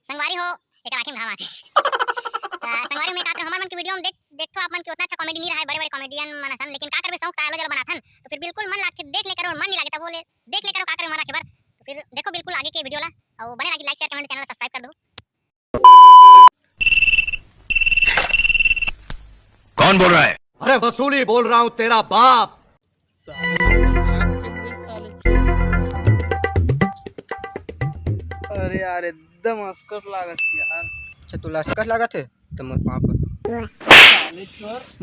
संगवारी हो एक आखिर धाम आथे संगवारी में का कर हमर मन के वीडियो में देखथो आप मन के उतना अच्छा कॉमेडी नहीं रहा है, बड़े-बड़े कॉमेडियन मन असन, लेकिन का करबे शौक ता आलो जला बनाथन तो फिर बिल्कुल मन लागथे देख ले करो, मन नहीं लागता बोले देख ले करो का करे मरा के बार। तो फिर देखो बिल्कुल आगे के वीडियो ला और बने like share comment channel subscribe कर दो। कौन बोल रहा है? अरे वसूली बोल रहा हूँ तेरा बाप। अरे यार एकदम अस्कर लागत यार। अच्छा तू लश्कर लागत है तो मोर पाँव पर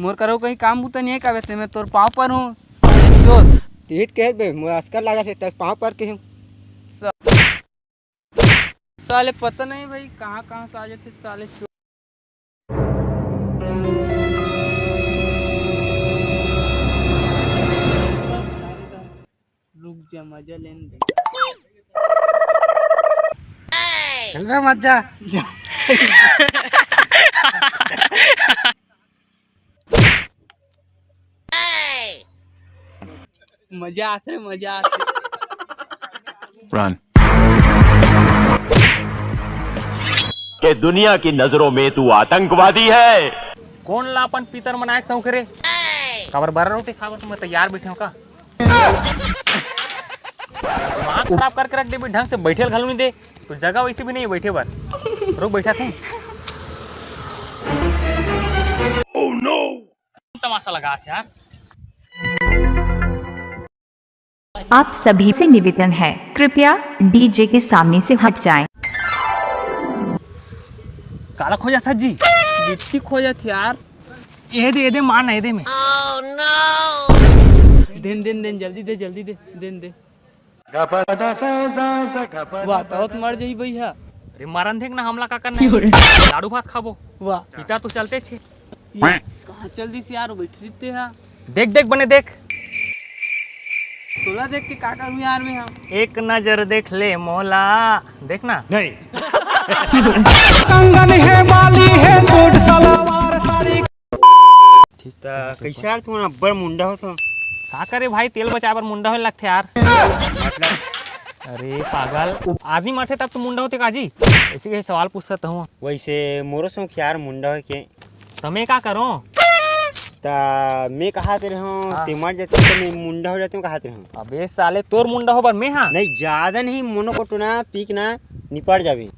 मोर करो कहीं काम बूता नहीं कावे ते मैं तोर पाँव पर हूँ चोर। तीट कह बे मोर अस्कर लागत है तक पाँव पर के हूँ। साले पता नहीं भाई कहाँ कहाँ से आ जाते साले चोर। रुक जा मजा लेने दे। चल बे मजा मजा आते मजा आते। रन। कि दुनिया की नजरों में तू आतंकवादी है। कौन ला अपन पीतर मनायक सौ करे काबर बारह रोटी खावर तो मैं तैयार बैठे हूँ का दिमाग खराब करके रख दे भी ढंग से बैठे घालू नहीं दे तो जगह वैसे भी नहीं बैठे बार रुक बैठा थे। Oh no! तमाशा लगा थे यार। आप सभी से निवेदन है कृपया डीजे के सामने से हट जाएं। काला खो जाता जी गिट्टी खो जाती यार। ये दे मान ये दे में दिन दिन दिन जल्दी दे दिन दे। वाह तो मर जाई भैया। अरे मारन देख ना हमला का करना है लाडू भात खाबो वाह पीतर तो चलते छे कहाँ जल्दी से यार बैठते हैं। देख देख बने देख तोला देख के का करूं यार मैं हम। एक नजर देख ले मौला देखना नहीं कंगन है बाली है कोट सलवार साड़ी। ठीक कैसे यार तू अब्बड़ मुंडा हो तो का करे भाई तेल बचाए बर मुंडा होने लगते यार मतलब अरे पागल आदमी मरते तब तो मुंडा होते काजी ऐसे के सवाल पूछ सकता हूँ। वैसे मोरो सो यार मुंडा हो के तमें का करो ता मैं कहाते रहूँ ते मर जाते तो मैं मुंडा हो जाते हूँ कहाते रहूँ। अबे साले तोर मुंडा हो बर मैं हाँ नहीं ज्यादा नहीं मोनो को टुना पीकना निपट जाबे।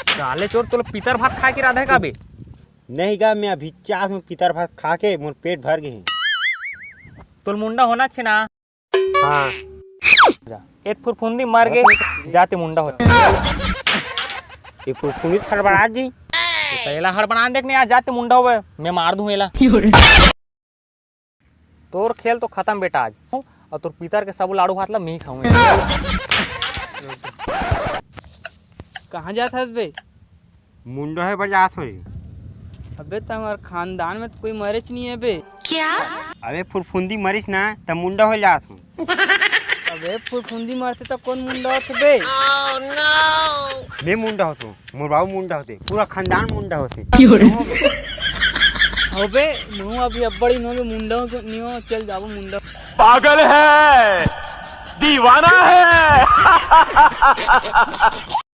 साले चोर तो पीतर भात खा के राधा का बे नहीं गा मैं अभी चाह हूँ पितर भात खा के मोर पेट भर गए। तोर मुंडा होना छे ना हाँ एक फुरफुंदी मार के जाते मुंडा हो ये फुफुनी खड़बड़ा जी पहला हड़ बना देखने यार जाते मुंडा हो मैं मार दूं एला तोर खेल तो खत्म बेटा आज और तोर पीतर के सब लाड़ू भात ला मैं ही खाऊंगा। कहाँ जाता है बे? मुंडा है बजा थोड़ी। अबे तो हमारे खानदान में तो कोई मरेच नहीं है बे। अबे फुरफुंदी मरीस ना तब मुंडा हो जात हूँ। अबे फुरफुंदी मरते तब कौन मुंडा होते बे? मैं मुंडा होता हूँ मोर बाबू मुंडा होते पूरा खानदान मुंडा होते। अबे मुँह अभी अब्बड़ इन हो मुंडा को नहीं हो चल जाओ मुंडा। पागल है, दीवाना है।